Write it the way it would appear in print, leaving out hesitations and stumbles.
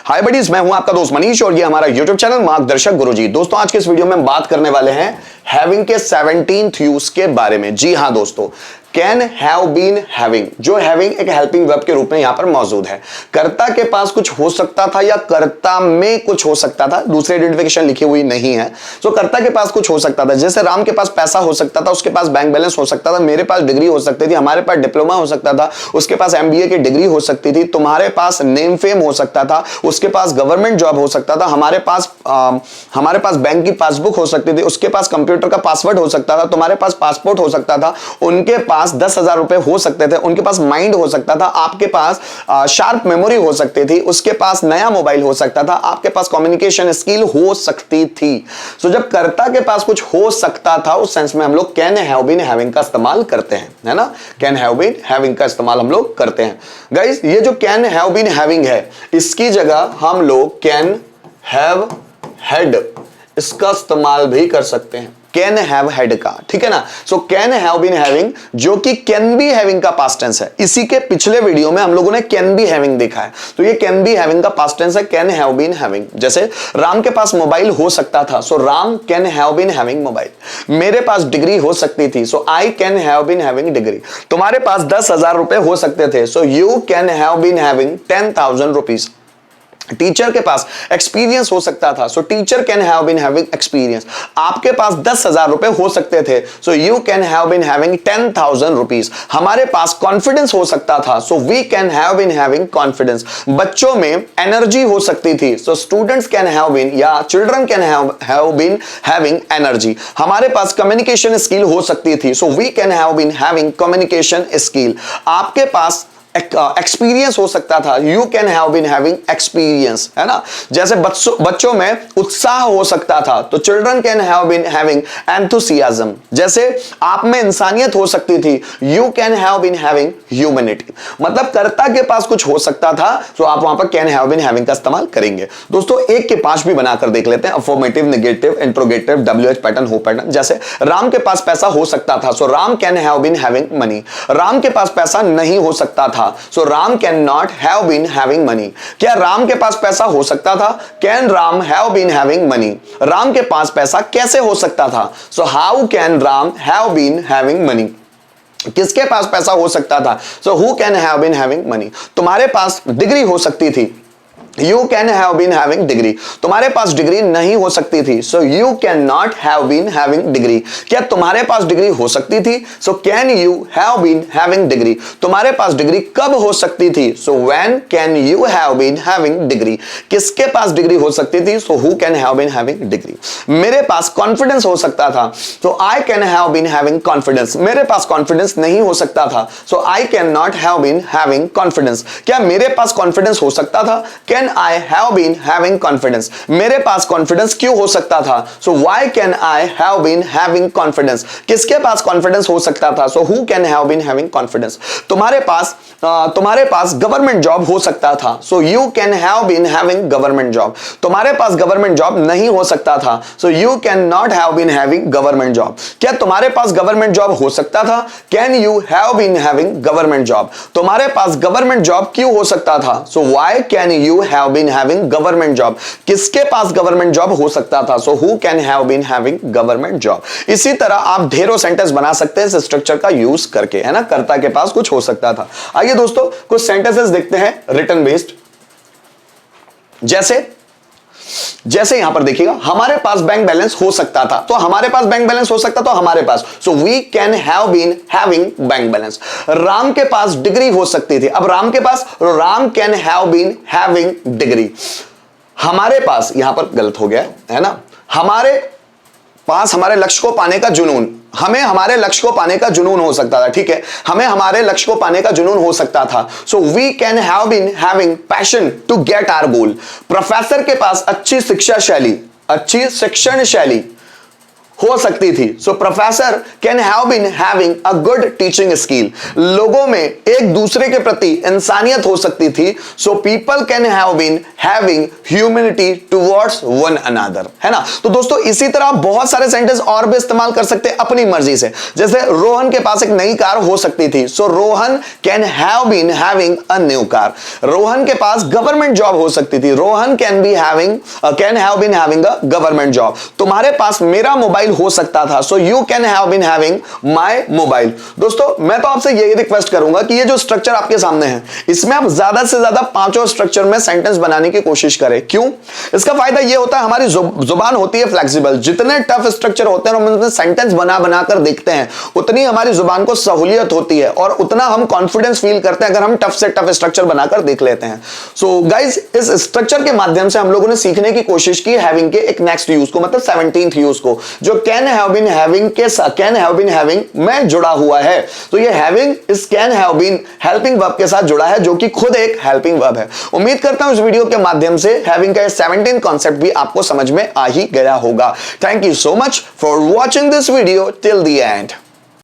हाय buddies, मैं हूं आपका दोस्त मनीष और ये हमारा यूट्यूब चैनल मार्गदर्शक गुरुजी। दोस्तों, आज के इस वीडियो में हम बात करने वाले हैं हैविंग के 17th यूज के बारे में। जी हां दोस्तों, कैन हैव बीन हैविंग, जो हैविंग एक हेल्पिंग वर्ब के रूप में यहां पर मौजूद है। कर्ता के पास कुछ हो सकता था या कर्ता में कुछ हो सकता था, दूसरी आइडेंटिफिकेशन लिखी हुई नहीं है। तो कर्ता के पास कुछ हो सकता था, जैसे राम के पास पैसा हो सकता था, उसके पास बैंक बैलेंस हो सकता था, मेरे पास डिग्री हो सकती थी, हमारे पास डिप्लोमा हो सकता था, उसके पास MBA की डिग्री हो सकती थी, तुम्हारे पास नेम फेम हो सकता था, उसके पास गवर्नमेंट जॉब हो सकता था, हमारे पास बैंक की पासबुक हो सकती थी, उसके पास कंप्यूटर का पासवर्ड हो सकता था, तुम्हारे पास पासपोर्ट हो सकता था, उनके पास 10,000 रुपए हो सकते थे, उनके पास माइंड हो सकता था, आपके पास शार्प मेमोरी हो सकती थी, उसके पास नया मोबाइल हो सकता था, आपके पास कम्युनिकेशन स्किल हो सकती थी। सो जब कर्ता के पास कुछ हो सकता था, उस सेंस में हम लोग कैन हैव बीन हैविंग का इस्तेमाल करते हैं, है ना। कैन हैव बीन हैविंग का इस्तेमाल हम लोग करते हैं। गाइस, ये जो कैन हैव बीन हैविंग है, इसकी जगह हम लोग कैन हैव हैड इसका इस्तेमाल भी कर सकते हैं, कैन हैव हैड का, ठीक है ना। So can have been having, जो कि कैन बी हैविंग का पास्ट टेंस है। इसी के पिछले वीडियो में हम लोगों ने कैन बी हैविंग देखा है, तो ये कैन बी हैविंग का पास्ट टेंस है, कैन हैव बीन हैविंग। जैसे राम के पास मोबाइल हो सकता था, so Ram can have been having mobile. मेरे पास डिग्री हो सकती थी, so I can have been having degree. तुम्हारे पास 10,000 रुपए हो सकते थे, so you can have been having 10,000 rupees. Teacher के पास एक्सपीरियंस हो सकता था, so teacher can have been having experience. आपके पास 10,000 रुपए हो सकते थे, so you can have been having 10,000 rupees. हमारे पास कॉन्फिडेंस हो सकता था, so we can have been having confidence. बच्चों में एनर्जी हो सकती थी, so students can have been या children can have been having energy. हमारे पास कम्युनिकेशन स्किल हो सकती थी, so we can have been having communication skill. आपके पास एक्सपीरियंस हो सकता था, you can have been having experience, है ना। जैसे बच्चों में उत्साह हो सकता था, तो children can have been having enthusiasm. जैसे आप में इंसानियत हो सकती थी, you can have been having humanity. मतलब कर्ता के पास कुछ हो सकता था, तो आप वहां पर कैन हैव बीन हैविंग का इस्तेमाल करेंगे। दोस्तों, एक के 5 भी बनाकर देख लेते हैं, affirmative, negative, interrogative, WH pattern, how pattern. जैसे राम के पास पैसा हो सकता था, so Ram can have been having money. Ram के पास पैसा नहीं हो सकता था, so Ram can not have been having money. क्या राम के पास पैसा हो सकता था? Can Ram have been having money. Ram के पास पैसा कैसे हो सकता था? So how can Ram have been having money. किसके पास पैसा हो सकता था? So who can have been having money. तुम्हारे पास डिग्री हो सकती थी, you can have been having degree. तुम्हारे पास डिग्री नहीं हो सकती थी, so you can not have been having degree. क्या तुम्हारे पास डिग्री हो सकती थी? So can you have been having degree. तुम्हारे पास डिग्री कब हो सकती थी? So when can you have been having degree. किसके पास डिग्री हो सकती थी? So who can have been having degree. मेरे पास कॉन्फिडेंस हो सकता था, so I can have been having confidence. मेरे पास कॉन्फिडेंस नहीं हो सकता था, so I can not have been having confidence. क्या मेरे पास कॉन्फिडेंस हो सकता था? Can I have been having confidence। मेरे पास कॉन्फिडेंस क्यों हो सकता था? So why can I have been having confidence? किसके पास कॉन्फिडेंस हो सकता था? So who can have been having confidence? तुम्हारे पास गवर्नमेंट जॉब हो सकता था, so you can have been having government job। तुम्हारे पास गवर्नमेंट जॉब नहीं हो सकता था, so you can not have been having government job। क्या तुम्हारे पास गवर्नमेंट जॉब हो सकता था? Can you have been having government job। तुम्हारे पास गवर्नमेंट जॉब क्यों हो सकता था? So why can you have been having government job। किसके पास गवर्नमेंट जॉब हो सकता था? So who can have been having government job। इसी तरह आप ढेरों सेंटेंस बना सकते हैं इस स्ट्रक्चर का यूज करके, है ना। कर्ता के पास कुछ हो सकता था। आइए दोस्तों, कुछ सेंटेंसेस देखते हैं रिटन बेस्ड। जैसे यहां पर देखिएगा, हमारे पास बैंक बैलेंस हो सकता था, तो हमारे पास बैंक बैलेंस हो सकता, तो हमारे पास, so we can have been having bank balance. Ram के पास डिग्री हो सकती थी, अब राम के पास, Ram can have been having degree. हमारे पास, यहां पर गलत हो गया है ना। हमारे पास हमारे लक्ष्य को पाने का जुनून, हमें हमारे लक्ष्य को पाने का जुनून हो सकता था, ठीक है। हमें हमारे लक्ष्य को पाने का जुनून हो सकता था, so we can have been having passion to get our goal. Professor के पास अच्छी शिक्षण शैली हो सकती थी। So professor can have been having a good teaching skill, लोगों में एक दूसरे के प्रति इंसानियत हो सकती थी। So people can have been having humanity towards one another, है ना। तो दोस्तों इसी तरह बहुत सारे सेंटेंस और भी इस्तेमाल कर सकते हैं अपनी मर्जी से। जैसे रोहन के पास एक नई कार हो सकती थी, so Rohan can have been having a new car. Rohan के पास गवर्नमेंट जॉब हो सकती थी, Rohan can have been having a government job. तुम्हारे पास मेरा मोबाइल हो सकता था, so you can have been having my mobile. दोस्तों मैं तो आपसे यही रिक्वेस्ट करूंगा कि ये जो स्ट्रक्चर आपके सामने है, इसमें आप ज्यादा से ज्यादा पांचों स्ट्रक्चर में सेंटेंस बनाने की कोशिश करें। क्यों? इसका फायदा ये होता है, हमारी जुबान होती है फ्लेक्सिबल। जितने टफ स्ट्रक्चर होते हैं हम उनमें सेंटेंस बना बनाकर देखते हैं, उतनी हमारी जुबान को सहूलियत होती है और उतना हम कॉन्फिडेंस फील करते हैं अगर हम टफ से टफ स्ट्रक्चर बनाकर देख लेते हैं। सो गाइस, इस स्ट्रक्चर के माध्यम से हम लोगों ने सीखने की कोशिश की हैविंग के एक नेक्स्ट यूज को, मतलब 17th यूज को, जो कैन हैव बीन हैविंग के साथ, कैन हैव बीन हैविंग में जुड़ा हुआ है। तो ये हैविंग इस can have been helping verb के साथ जुड़ा है, जो कि खुद एक हेल्पिंग वर्ब है। उम्मीद करता हूं इस वीडियो के माध्यम से हैविंग का 17th कॉन्सेप्ट भी आपको समझ में आ ही गया होगा। Thank you so much for watching this video till the end.